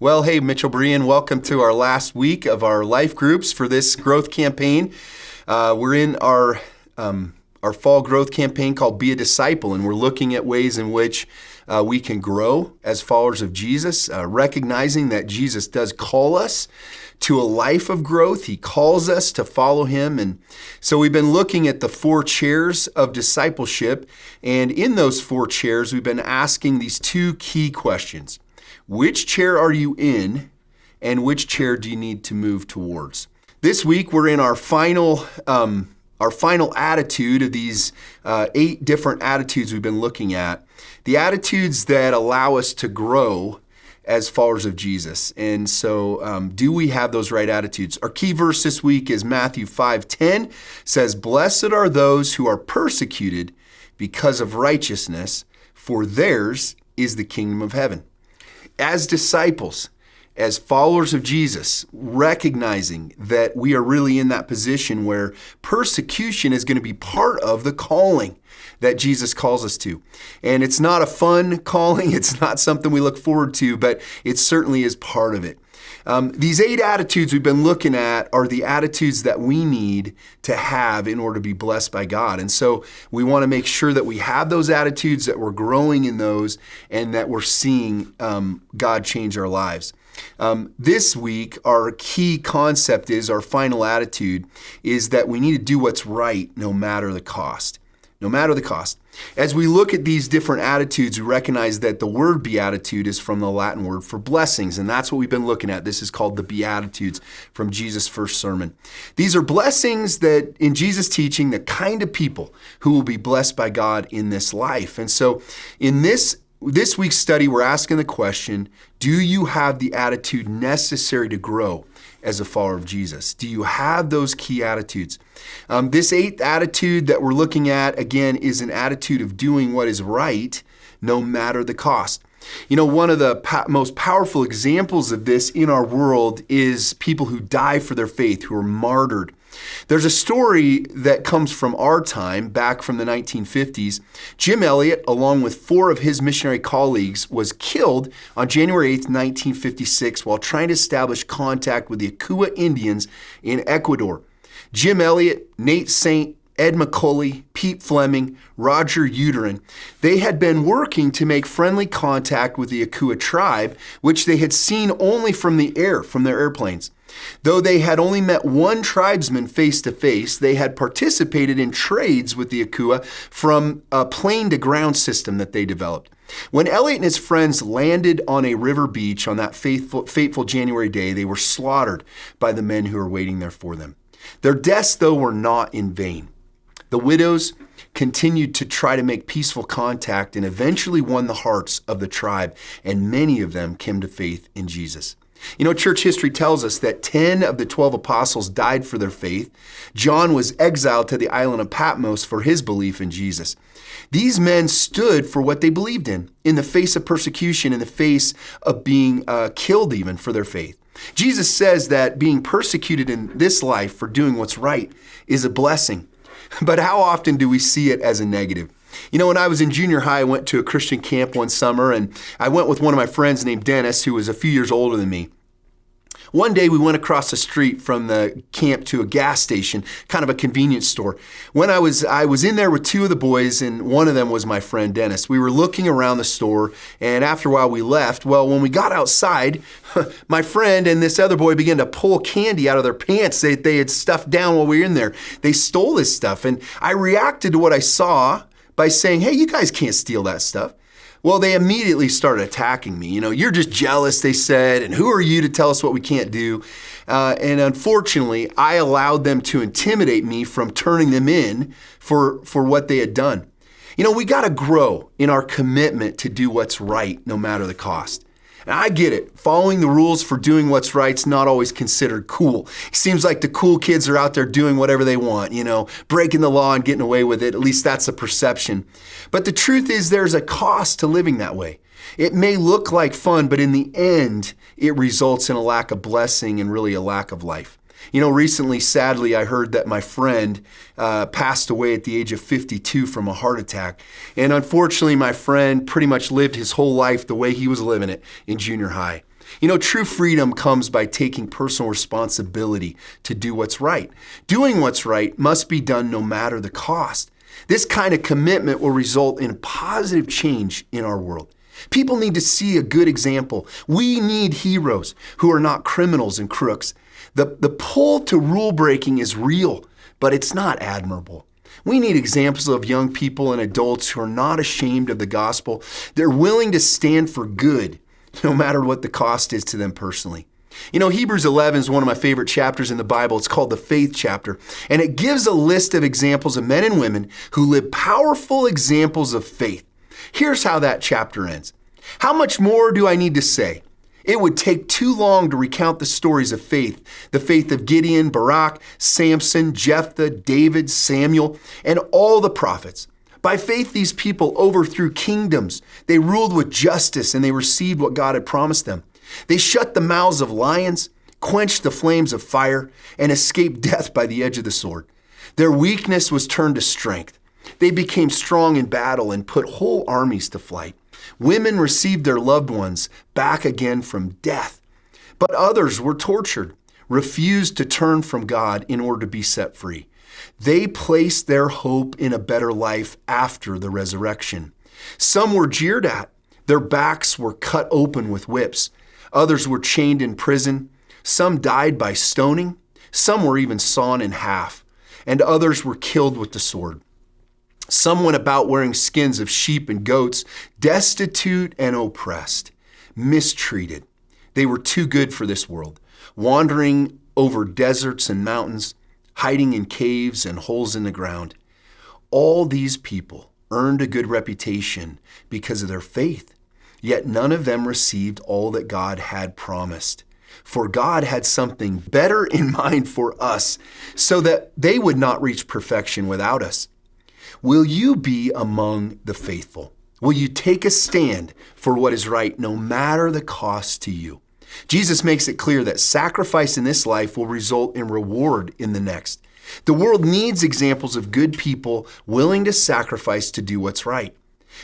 Well, hey, Mitchell Berean, welcome to our last week of our life groups for this growth campaign. We're in our fall growth campaign called Be a Disciple, and we're looking at ways in which we can grow as followers of Jesus, recognizing that Jesus does call us to a life of growth. He calls us to follow him. And so we've been looking at the 4 chairs of discipleship. And in those 4 chairs, we've been asking these 2 key questions. Which chair are you in, and which chair do you need to move towards? This week, we're in our final attitude of these 8 different attitudes we've been looking at. The attitudes that allow us to grow as followers of Jesus. And so do we have those right attitudes? Our key verse this week is Matthew 5:10, says, "Blessed are those who are persecuted because of righteousness, for theirs is the kingdom of heaven." As disciples, as followers of Jesus, recognizing that we are really in that position where persecution is going to be part of the calling that Jesus calls us to. And it's not a fun calling, it's not something we look forward to, but it certainly is part of it. These 8 attitudes we've been looking at are the attitudes that we need to have in order to be blessed by God. And so we want to make sure that we have those attitudes, that we're growing in those, and that we're seeing God change our lives. This week, our key concept is, our final attitude is that we need to do what's right no matter the cost. No matter the cost. As we look at these different attitudes, we recognize that the word beatitude is from the Latin word for blessings, and that's what we've been looking at. This is called the Beatitudes from Jesus' first sermon. These are blessings that, in Jesus' teaching, the kind of people who will be blessed by God in this life. And so in this week's study, we're asking the question, do you have the attitude necessary to grow as a follower of Jesus? Do you have those key attitudes? This 8th attitude that we're looking at, again, is an attitude of doing what is right, no matter the cost. You know, one of the most powerful examples of this in our world is people who die for their faith, who are martyred. There's a story that comes from our time, back from the 1950s. Jim Elliot, along with 4 of his missionary colleagues, was killed on January 8th, 1956, while trying to establish contact with the Akua Indians in Ecuador. Jim Elliot, Nate Saint, Ed McCulley, Pete Fleming, Roger Uterin, they had been working to make friendly contact with the Akua tribe, which they had seen only from the air, from their airplanes. Though they had only met one tribesman face to face, they had participated in trades with the Akua from a plane-to-ground system that they developed. When Elliot and his friends landed on a river beach on that fateful January day, they were slaughtered by the men who were waiting there for them. Their deaths, though, were not in vain. The widows continued to try to make peaceful contact and eventually won the hearts of the tribe, and many of them came to faith in Jesus. You know, church history tells us that 10 of the 12 apostles died for their faith. John was exiled to the island of Patmos for his belief in Jesus. These men stood for what they believed in the face of persecution, in the face of being killed even for their faith. Jesus says that being persecuted in this life for doing what's right is a blessing. But how often do we see it as a negative? You know, when I was in junior high, I went to a Christian camp one summer, and I went with one of my friends named Dennis, who was a few years older than me. One day we went across the street from the camp to a gas station, kind of a convenience store. When I was in there with 2 of the boys, and one of them was my friend Dennis. We were looking around the store, and after a while we left. Well, when we got outside, my friend and this other boy began to pull candy out of their pants that they had stuffed down while we were in there. They stole this stuff, and I reacted to what I saw by saying, "Hey, you guys can't steal that stuff." Well, they immediately started attacking me. You know, "You're just jealous," they said, "and who are you to tell us what we can't do?" And unfortunately, I allowed them to intimidate me from turning them in for what they had done. You know, we got to grow in our commitment to do what's right, no matter the cost. And I get it. Following the rules for doing what's right's not always considered cool. It seems like the cool kids are out there doing whatever they want, you know, breaking the law and getting away with it. At least that's the perception. But the truth is, there's a cost to living that way. It may look like fun, but in the end, it results in a lack of blessing and really a lack of life. You know, recently, sadly, I heard that my friend passed away at the age of 52 from a heart attack. And unfortunately, my friend pretty much lived his whole life the way he was living it in junior high. True freedom comes by taking personal responsibility to do what's right. Doing what's right must be done no matter the cost. This kind of commitment will result in positive change in our world. People need to see a good example. We need heroes who are not criminals and crooks. The pull to rule breaking is real, but it's not admirable. We need examples of young people and adults who are not ashamed of the gospel. They're willing to stand for good, no matter what the cost is to them personally. Hebrews 11 is one of my favorite chapters in the Bible. It's called the faith chapter, and it gives a list of examples of men and women who live powerful examples of faith. Here's how that chapter ends. How much more do I need to say? It would take too long to recount the stories of faith, the faith of Gideon, Barak, Samson, Jephthah, David, Samuel, and all the prophets. By faith, these people overthrew kingdoms. They ruled with justice, and they received what God had promised them. They shut the mouths of lions, quenched the flames of fire, and escaped death by the edge of the sword. Their weakness was turned to strength. They became strong in battle and put whole armies to flight. Women received their loved ones back again from death. But others were tortured, refused to turn from God in order to be set free. They placed their hope in a better life after the resurrection. Some were jeered at. Their backs were cut open with whips. Others were chained in prison. Some died by stoning. Some were even sawn in half. And others were killed with the sword. Some went about wearing skins of sheep and goats, destitute and oppressed, mistreated. They were too good for this world, wandering over deserts and mountains, hiding in caves and holes in the ground. All these people earned a good reputation because of their faith, yet none of them received all that God had promised. For God had something better in mind for us, so that they would not reach perfection without us. Will you be among the faithful? Will you take a stand for what is right, no matter the cost to you? Jesus makes it clear that sacrifice in this life will result in reward in the next. The world needs examples of good people willing to sacrifice to do what's right.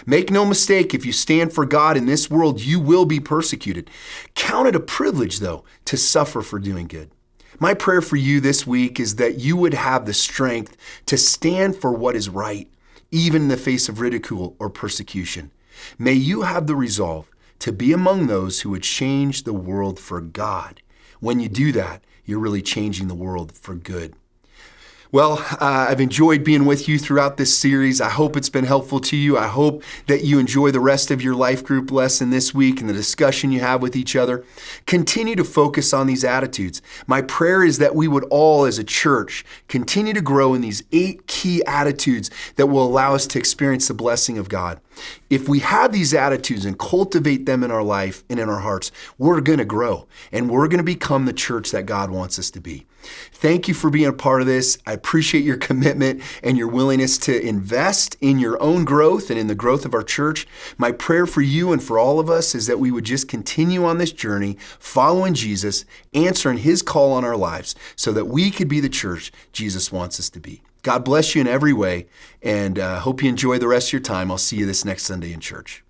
Make no mistake, if you stand for God in this world, you will be persecuted. Count it a privilege, though, to suffer for doing good. My prayer for you this week is that you would have the strength to stand for what is right, even in the face of ridicule or persecution. May you have the resolve to be among those who would change the world for God. When you do that, you're really changing the world for good. Well, I've enjoyed being with you throughout this series. I hope it's been helpful to you. I hope that you enjoy the rest of your life group lesson this week and the discussion you have with each other. Continue to focus on these attitudes. My prayer is that we would all, as a church, continue to grow in these 8 key attitudes that will allow us to experience the blessing of God. If we have these attitudes and cultivate them in our life and in our hearts, we're going to grow and we're going to become the church that God wants us to be. Thank you for being a part of this. I appreciate your commitment and your willingness to invest in your own growth and in the growth of our church. My prayer for you and for all of us is that we would just continue on this journey, following Jesus, answering His call on our lives so that we could be the church Jesus wants us to be. God bless you in every way, and hope you enjoy the rest of your time. I'll see you this next Sunday in church.